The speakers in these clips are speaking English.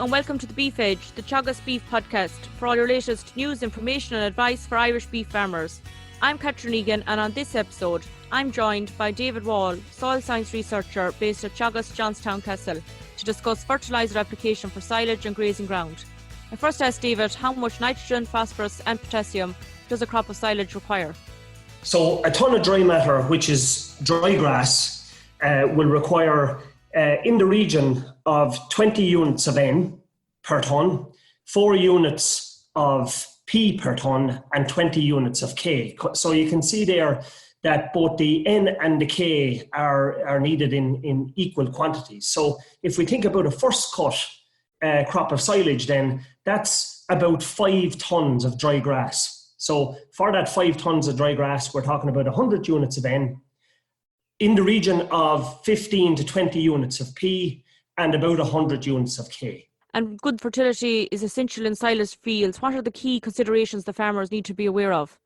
and welcome to the Beef Edge, the Teagasc Beef podcast, for all your latest news, information and advice for Irish beef farmers. I'm Catherine Egan, and on this episode, I'm joined by David Wall, soil science researcher based at Teagasc Johnstown Castle, to discuss fertiliser application for silage and grazing ground. I first asked David how much nitrogen, phosphorus and potassium does a crop of silage require? So a tonne of dry matter, which is dry grass, will require in the region of 20 units of N per tonne, 4 units of P per tonne and 20 units of K. So you can see there that both the N and the K are needed in equal quantities. So if we think about a first cut crop of silage, then that's about 5 tonnes of dry grass. So for that 5 tonnes of dry grass, we're talking about 100 units of N, in the region of 15 to 20 units of P, and about 100 units of K. And good fertility is essential in silage fields. What are the key considerations the farmers need to be aware of?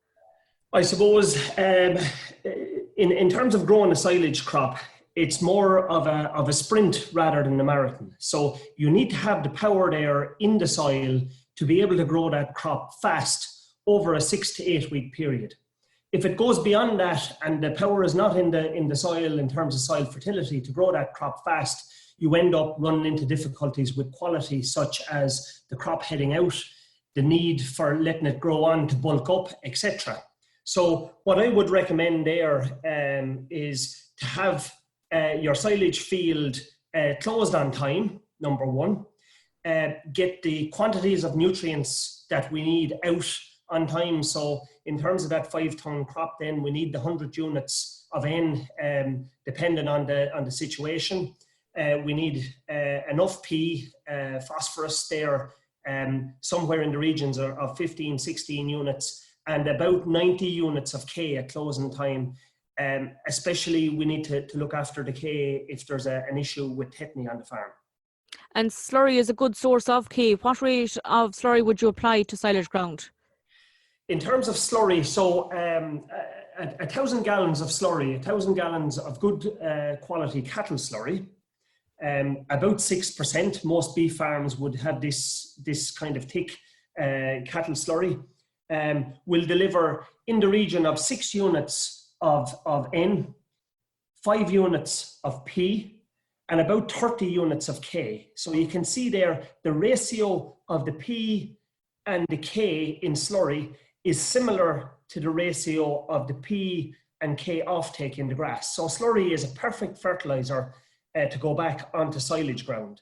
I suppose in terms of growing a silage crop, it's more of a sprint rather than a marathon. So you need to have the power there in the soil to be able to grow that crop fast over a 6 to 8 week period. If it goes beyond that and the power is not in the soil in terms of soil fertility to grow that crop fast, you end up running into difficulties with quality, such as the crop heading out, the need for letting it grow on to bulk up, etc. So what I would recommend there is to have your silage field closed on time, number one. Get the quantities of nutrients that we need out on time. So in terms of that 5 tonne crop, then we need the 100 units of N, depending on the situation. We need enough P, phosphorus there, somewhere in the regions of 15, 16 units, and about 90 units of K at closing time. Especially we need to look after the K if there's an issue with tetany on the farm. And slurry is a good source of K. What rate of slurry would you apply to silage ground? In terms of slurry, so 1,000 gallons of slurry, 1,000 gallons of good quality cattle slurry, about 6%. Most beef farms would have this kind of thick cattle slurry. Will deliver in the region of 6 units of N, 5 units of P, and about 30 units of K. So you can see there the ratio of the P and the K in slurry is similar to the ratio of the P and K offtake in the grass. So slurry is a perfect fertiliser to go back onto silage ground.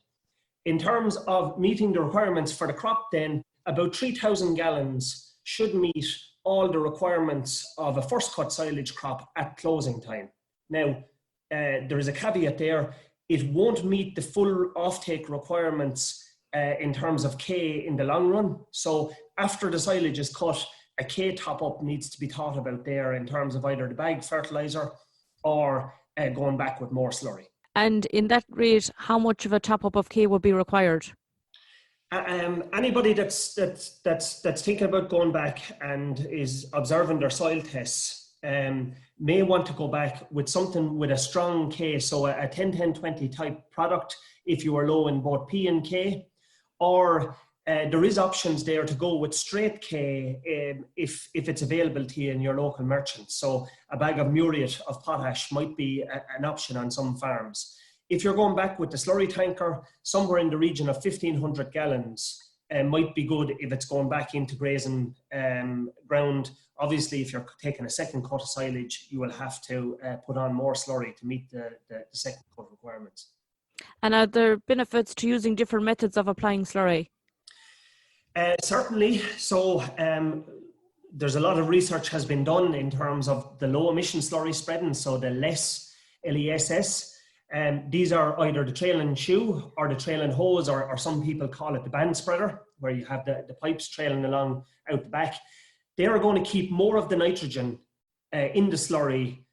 In terms of meeting the requirements for the crop, then about 3,000 gallons should meet all the requirements of a first cut silage crop at closing time. Now, there is a caveat there. It won't meet the full offtake requirements in terms of K in the long run. So after the silage is cut, a K top-up needs to be thought about there in terms of either the bag fertiliser or going back with more slurry. And in that rate, how much of a top-up of K would be required? Anybody that's thinking about going back and is observing their soil tests may want to go back with something with a strong K, so a 10-10-20 type product if you are low in both P and K, or there is options there to go with straight K if it's available to you in your local merchant. So a bag of muriate of potash might be an option on some farms. If you're going back with the slurry tanker, somewhere in the region of 1,500 gallons might be good if it's going back into grazing ground. Obviously, if you're taking a second cut of silage, you will have to put on more slurry to meet the second cut requirements. And are there benefits to using different methods of applying slurry? Certainly. So there's a lot of research has been done in terms of the low emission slurry spreading, so the LESS, L-E-S-S. These are either the trailing shoe or the trailing hose, or some people call it the band spreader, where you have the pipes trailing along out the back. They are going to keep more of the nitrogen in the slurry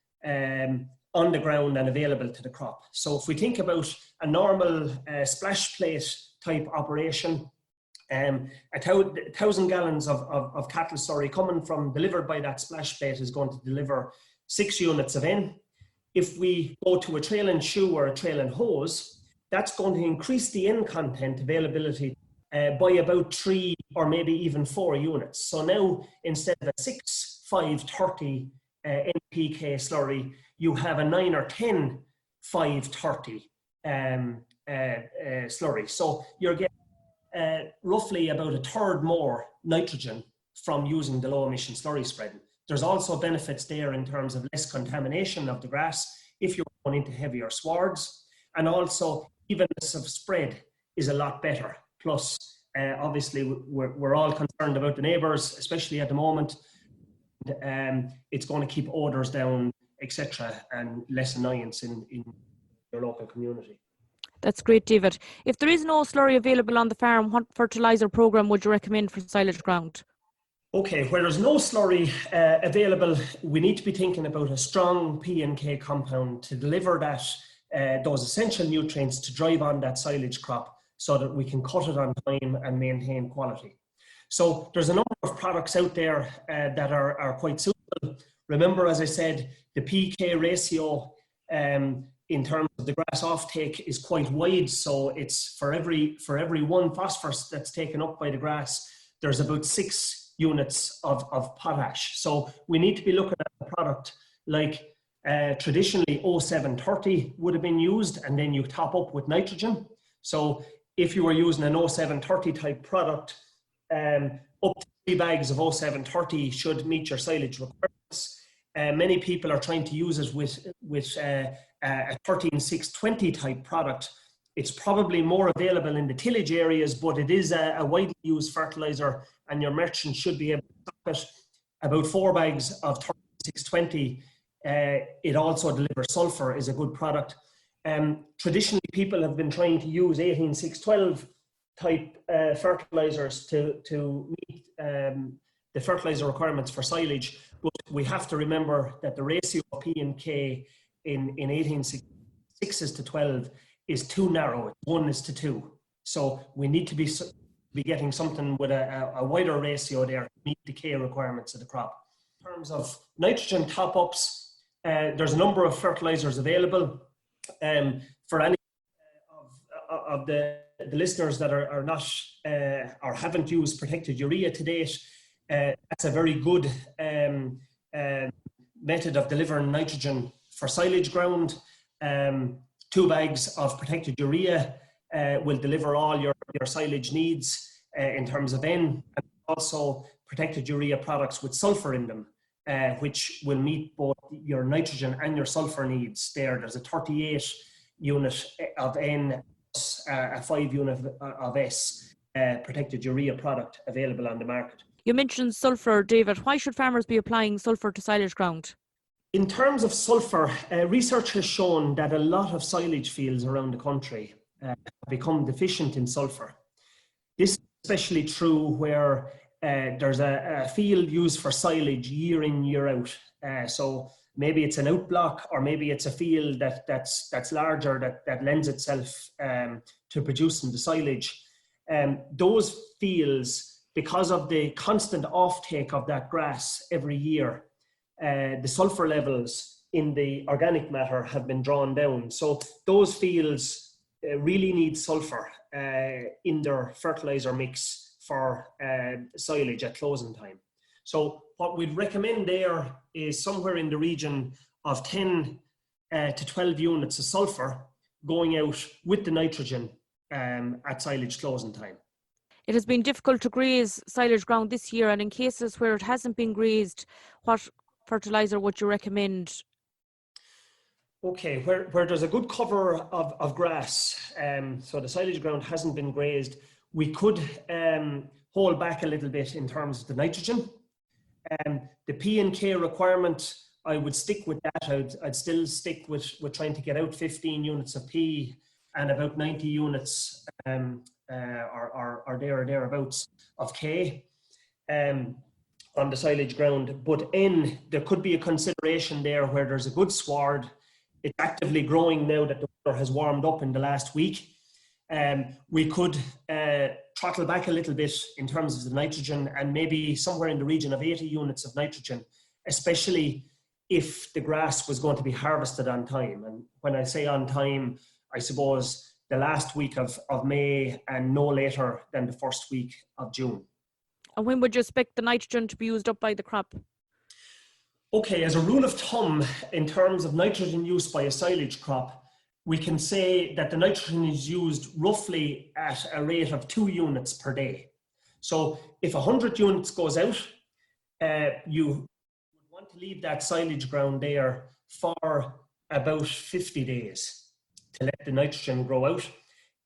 on the ground and available to the crop. So if we think about a normal splash plate type operation, 1,000 gallons of cattle slurry delivered by that splash plate is going to deliver 6 units of N. If we go to a trailing shoe or a trailing hose, that's going to increase the N content availability by about 3 or maybe even 4 units. So now instead of a 6, 5, 30 NPK slurry, you have a 9 or 10, 5, 30 slurry. So you're getting roughly about a third more nitrogen from using the low emission slurry spreading. There's also benefits there in terms of less contamination of the grass if you're going into heavier swards, and also evenness of spread is a lot better. Plus, obviously, we're all concerned about the neighbours, especially at the moment. It's going to keep odours down, etc., and less annoyance in your local community. That's great, David. If there is no slurry available on the farm, what fertiliser programme would you recommend for silage ground? Okay, where there's no slurry available, we need to be thinking about a strong P and K compound to deliver those essential nutrients to drive on that silage crop so that we can cut it on time and maintain quality. So there's a number of products out there that are quite suitable. Remember, as I said, the PK ratio in terms of the grass offtake is quite wide. So it's for every 1 phosphorus that's taken up by the grass, there's about 6 units of potash. So we need to be looking at a product like traditionally 0730 would have been used, and then you top up with nitrogen. So if you were using an 0730 type product, up to 3 bags of 0730 should meet your silage requirements. Many people are trying to use it with a 13620 type product. It's probably more available in the tillage areas, but it is a widely used fertiliser, and your merchant should be able to stock it. About 4 bags of 13620. It also delivers sulphur, is a good product. Traditionally, people have been trying to use 18612 type fertilisers to meet the fertiliser requirements for silage, but we have to remember that the ratio of P and K in 186 to 12 is too narrow. It's 1:2. So we need to be getting something with a wider ratio there to meet the K requirements of the crop. In terms of nitrogen top-ups, there's a number of fertilizers available. For any of the listeners that are not or haven't used protected urea to date, that's a very good method of delivering nitrogen for silage ground. 2 bags of protected urea will deliver all your silage needs in terms of N, and also protected urea products with sulphur in them, which will meet both your nitrogen and your sulphur needs there. There's a 38 unit of N, a 5 unit of S protected urea product available on the market. You mentioned sulphur, David. Why should farmers be applying sulphur to silage ground? In terms of sulphur, research has shown that a lot of silage fields around the country have become deficient in sulphur. This is especially true where there's a field used for silage year in, year out. So maybe it's an outblock, or maybe it's a field that's larger, that lends itself to producing the silage. Those fields, because of the constant offtake of that grass every year, the sulphur levels in the organic matter have been drawn down. So those fields really need sulphur in their fertiliser mix for silage at closing time. So what we'd recommend there is somewhere in the region of 10 to 12 units of sulphur going out with the nitrogen at silage closing time. It has been difficult to graze silage ground this year, and in cases where it hasn't been grazed, what fertiliser would you recommend? Okay, where there's a good cover of grass, so the silage ground hasn't been grazed, we could hold back a little bit in terms of the nitrogen. The P and K requirement, I would stick with that. I'd still stick with trying to get out 15 units of P and about 90 units or thereabouts of K on the silage ground. But N, there could be a consideration there where there's a good sward. It's actively growing now that the weather has warmed up in the last week. We could throttle back a little bit in terms of the nitrogen, and maybe somewhere in the region of 80 units of nitrogen, especially if the grass was going to be harvested on time. And when I say on time, I suppose the last week of May and no later than the first week of June. And when would you expect the nitrogen to be used up by the crop? Okay, as a rule of thumb, in terms of nitrogen use by a silage crop, we can say that the nitrogen is used roughly at a rate of 2 units per day. So if 100 units goes out, you would want to leave that silage ground there for about 50 days to let the nitrogen grow out.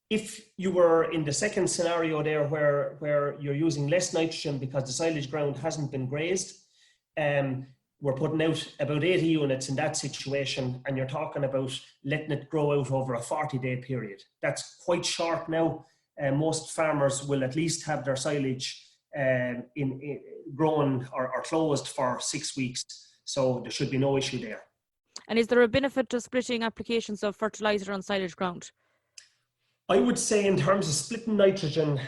If you were in the second scenario there where you're using less nitrogen because the silage ground hasn't been grazed, we're putting out about 80 units in that situation, and you're talking about letting it grow out over a 40-day period. That's quite short now. Most farmers will at least have their silage grown or closed for 6 weeks, so there should be no issue there. And is there a benefit to splitting applications of fertiliser on silage ground? I would say in terms of splitting nitrogen,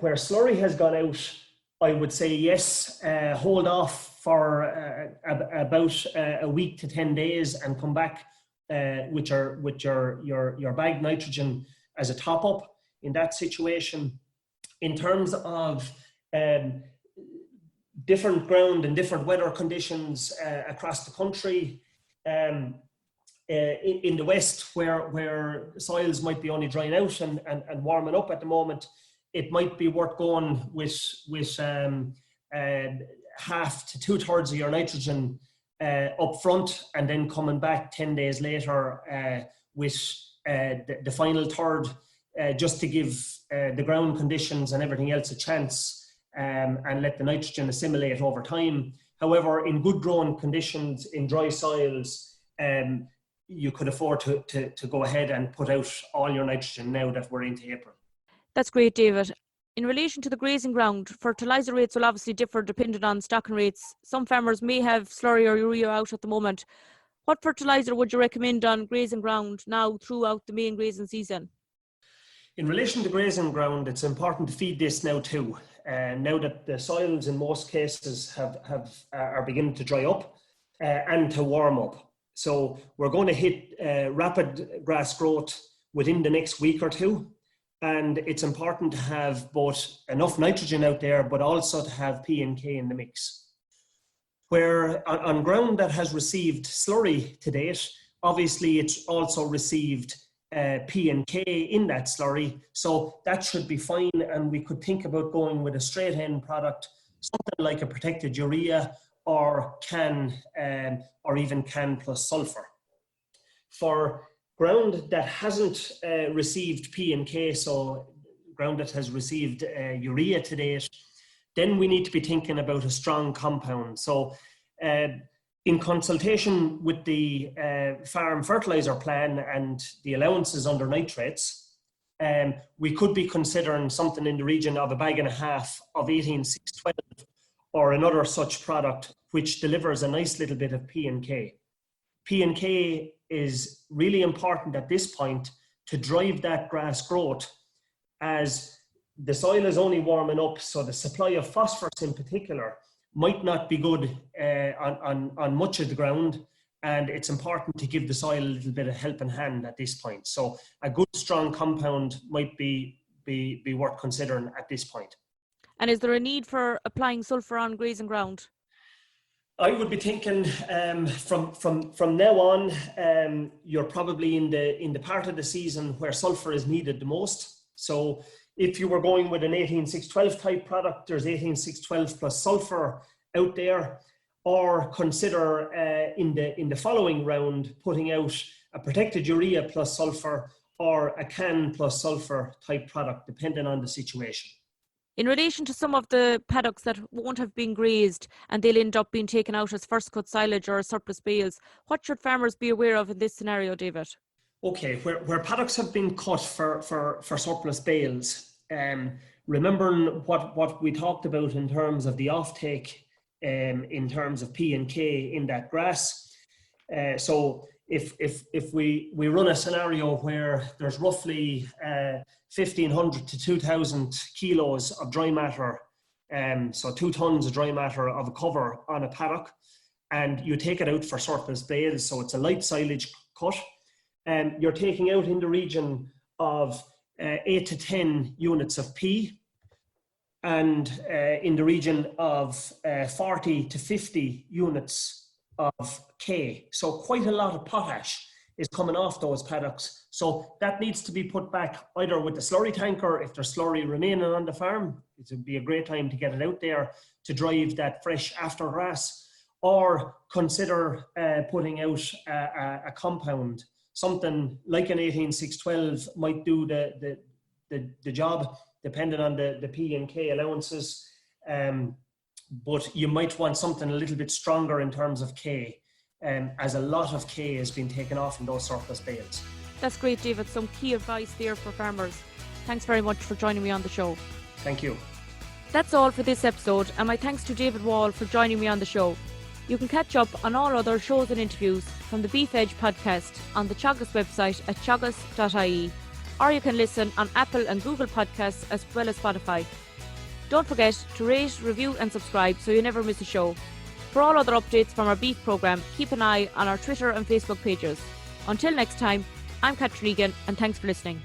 where slurry has gone out, I would say yes, hold off for about a week to 10 days and come back with your bagged nitrogen as a top up in that situation. In terms of different ground and different weather conditions across the country, in the west where soils might be only drying out and warming up at the moment, it might be worth going with half to 2/3 of your nitrogen up front, and then coming back 10 days later with the final third, just to give the ground conditions and everything else a chance and let the nitrogen assimilate over time. However, in good growing conditions, in dry soils, you could afford to go ahead and put out all your nitrogen now that we're into April. That's great, David. In relation to the grazing ground, fertiliser rates will obviously differ depending on stocking rates. Some farmers may have slurry or urea out at the moment. What fertiliser would you recommend on grazing ground now throughout the main grazing season? In relation to grazing ground, it's important to feed this now too. Now that the soils in most cases are beginning to dry up and to warm up. So we're going to hit rapid grass growth within the next week or two. And it's important to have both enough nitrogen out there, but also to have P and K in the mix. Where on ground that has received slurry to date, obviously it's also received P and K in that slurry. So that should be fine. And we could think about going with a straight end product, something like a protected urea or CAN or even CAN plus sulphur. For ground that hasn't received P and K, so ground that has received urea to date, then we need to be thinking about a strong compound. So in consultation with the farm fertiliser plan and the allowances under nitrates, we could be considering something in the region of a bag and a half of 18-6-12 or another such product which delivers a nice little bit of P and K. P and K is really important at this point to drive that grass growth, as the soil is only warming up, so the supply of phosphorus in particular might not be good on much of the ground, and it's important to give the soil a little bit of helping hand at this point. So a good strong compound might be worth considering at this point. And is there a need for applying sulphur on grazing ground? I would be thinking from now on, you're probably in the part of the season where sulphur is needed the most. So if you were going with an 18-6-12 type product, there's 18-6-12 plus sulphur out there, or consider in the following round putting out a protected urea plus sulphur or a CAN plus sulphur type product, depending on the situation. In relation to some of the paddocks that won't have been grazed and they'll end up being taken out as first cut silage or surplus bales, what should farmers be aware of in this scenario, David? Okay, where paddocks have been cut for surplus bales, remembering what we talked about in terms of the offtake, in terms of P and K in that grass. So if we run a scenario where there's roughly 1,500 to 2,000 kilos of dry matter, so 2 tons of dry matter of a cover on a paddock, and you take it out for surplus bales, so it's a light silage cut, you're taking out in the region of 8 to 10 units of P, and in the region of 40 to 50 units of K. So quite a lot of potash is coming off those paddocks. So that needs to be put back either with the slurry tanker, if there's slurry remaining on the farm. It would be a great time to get it out there to drive that fresh after grass, or consider putting out a compound. Something like an 18612 might do the job, depending on the P and K allowances. But you might want something a little bit stronger in terms of K, as a lot of K has been taken off in those surplus bales. That's great, David. Some key advice there for farmers. Thanks very much for joining me on the show. Thank you. That's all for this episode, and my thanks to David Wall for joining me on the show. You can catch up on all other shows and interviews from the Beef Edge podcast on the Teagasc website at teagasc.ie, or you can listen on Apple and Google podcasts as well as Spotify. Don't forget to rate, review and subscribe so you never miss a show. For all other updates from our beef programme, keep an eye on our Twitter and Facebook pages. Until next time, I'm Catherine Egan, and thanks for listening.